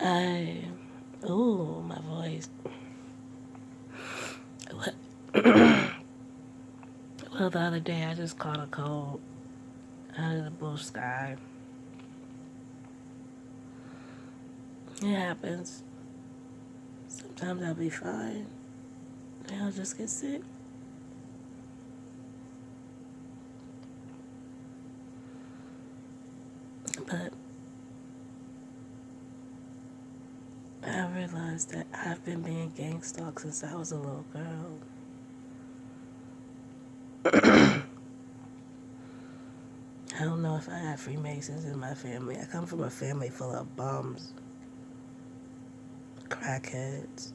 I, ooh, my voice. Well, the other day I just caught a cold out of the blue sky. It happens. Sometimes I'll be fine, then I'll just get sick. But I realized that I've been being gang stalked since I was a little girl. I don't know if I have Freemasons in my family. I come from a family full of bums, crackheads.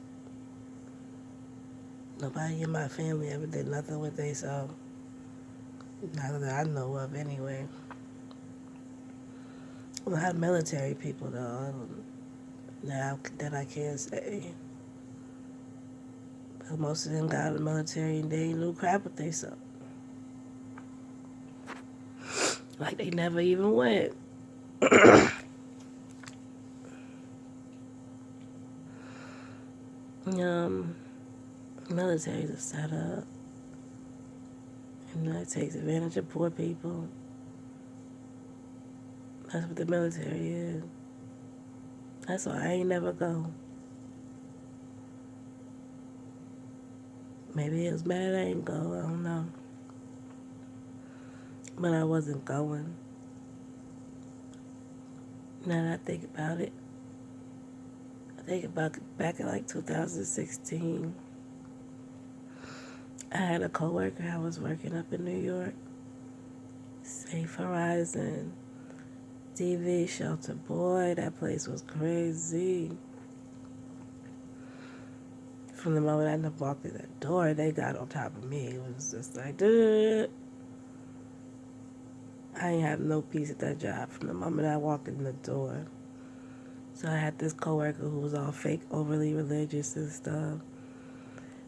Nobody in my family ever did nothing with themselves. Not that I know of, anyway. A lot of military people, though, that I can't say. But most of them got out of the military and they ain't knew crap what they saw. Like they never even went. Military's a setup. And that takes advantage of poor people. That's what the military is. That's why I ain't never go. Maybe it was bad I ain't go. I don't know. But I wasn't going. Now that I think about it, I think about back in like 2016. I had a coworker. I was working up in New York. Safe Horizon. DV shelter. Boy, that place was crazy. From the moment I walked in that door, they got on top of me. It was just like, duh. I ain't have no peace at that job from the moment I walked in the door. So I had this coworker who was all fake, overly religious and stuff.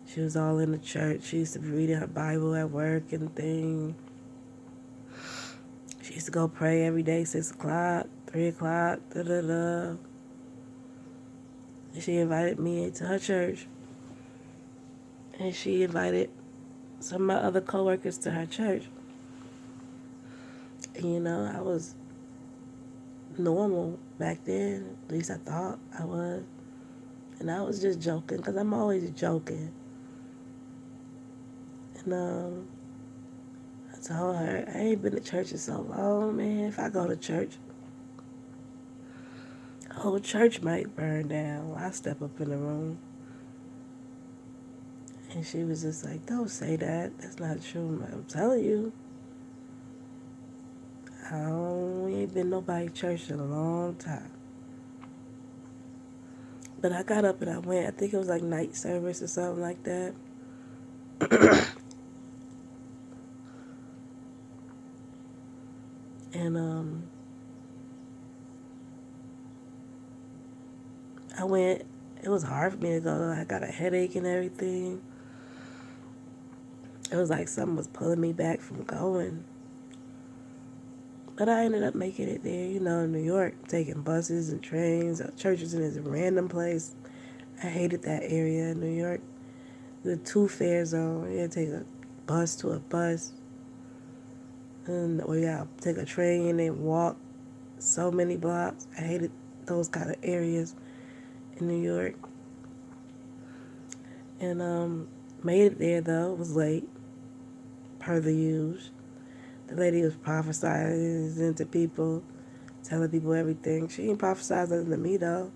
She was all in the church. She used to be reading her Bible at work and things. She used to go pray every day, 6 o'clock, 3 o'clock, da-da-da. And she invited me to her church. And she invited some of my other coworkers to her church. And, you know, I was normal back then. At least I thought I was. And I was just joking, because I'm always joking. And I told her, I ain't been to church in so long, man. If I go to church, the whole church might burn down while I step up in the room. And she was just like, don't say that. That's not true. I'm telling you. We ain't been nobody church in a long time. But I got up and I went. I think it was like night service or something like that. And I went. It was hard for me to go. I got a headache and everything. It was like something was pulling me back from going. But I ended up making it there, you know, in New York, taking buses and trains. Churches in this random place. I hated that area in New York. The 2-fare zone. You had to take a bus to a bus. Or you gotta take a train and walk so many blocks. I hated those kind of areas in New York. And made it there though. It was late, per the usual. The lady was prophesying to people, telling people everything. She ain't prophesied nothing to me though.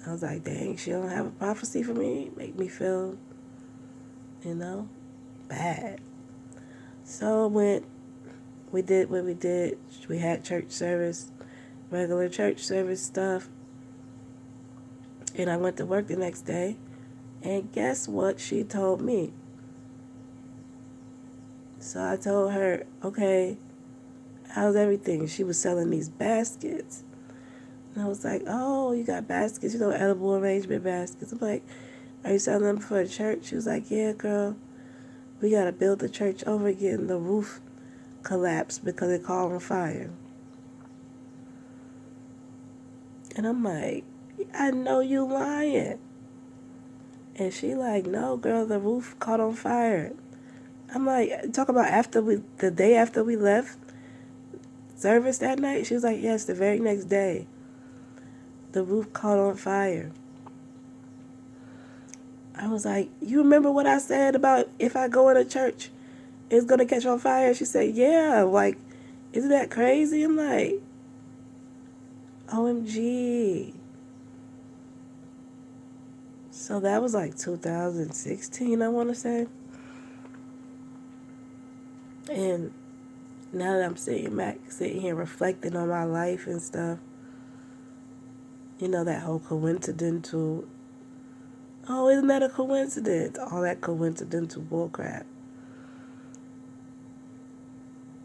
I was like, dang, she don't have a prophecy for me. Make me feel, you know, bad. So we did what we did. We had church service, regular church service stuff. And I went to work the next day. And guess what she told me? So I told her, okay, how's everything? She was selling these baskets. And I was like, oh, you got baskets, you know, edible arrangement baskets. I'm like, are you selling them for a church? She was like, yeah, girl, we got to build the church over again. The roof collapsed because it caught on fire. And I'm like, I know you lying. And she like, no, girl, the roof caught on fire. I'm like, talk about the day after we left service that night. She was like, yes, the very next day, the roof caught on fire. I was like, you remember what I said about if I go in a church, it's gonna catch on fire? She said, yeah. Like, isn't that crazy? I'm like, OMG. So that was like 2016, I want to say. And now that I'm sitting here reflecting on my life and stuff, you know, that whole coincidental, oh, isn't that a coincidence? All that coincidental bullcrap.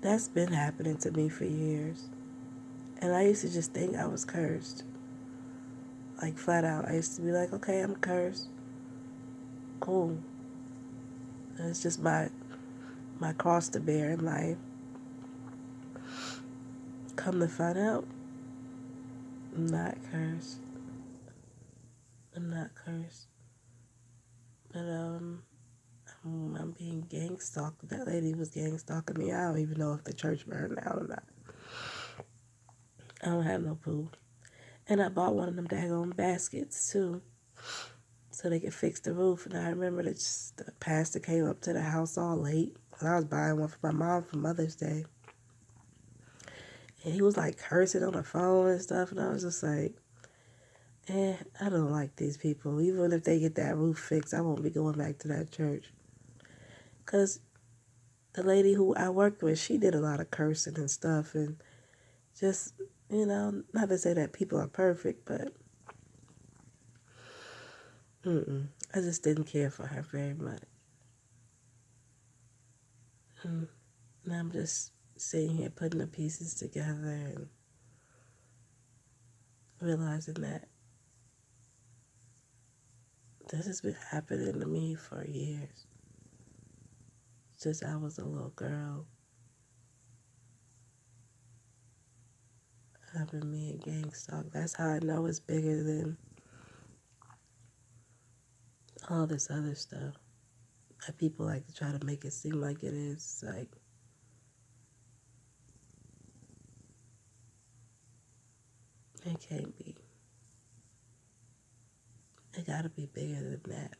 That's been happening to me for years. And I used to just think I was cursed. Like, flat out. I used to be like, okay, I'm cursed. Cool. And it's just my cross to bear in life. Come to find out, I'm not cursed. I'm not cursed. But, I'm being gang stalked. That lady was gang stalking me. I don't even know if the church burned down or not. I don't have no proof. And I bought one of them daggone baskets too, so they could fix the roof. And I remember the pastor came up to the house all late. I was buying one for my mom for Mother's Day. And he was like cursing on the phone and stuff. And I was just like, I don't like these people. Even if they get that roof fixed, I won't be going back to that church. Because the lady who I worked with, she did a lot of cursing and stuff. And just, not to say that people are perfect, but I just didn't care for her very much. And I'm just sitting here putting the pieces together and realizing that this has been happening to me for years. Since I was a little girl. I've been being gang stalked. That's how I know it's bigger than all this other stuff that people like to try to make it seem like it is. It's like, it can't be. It gotta be bigger than that.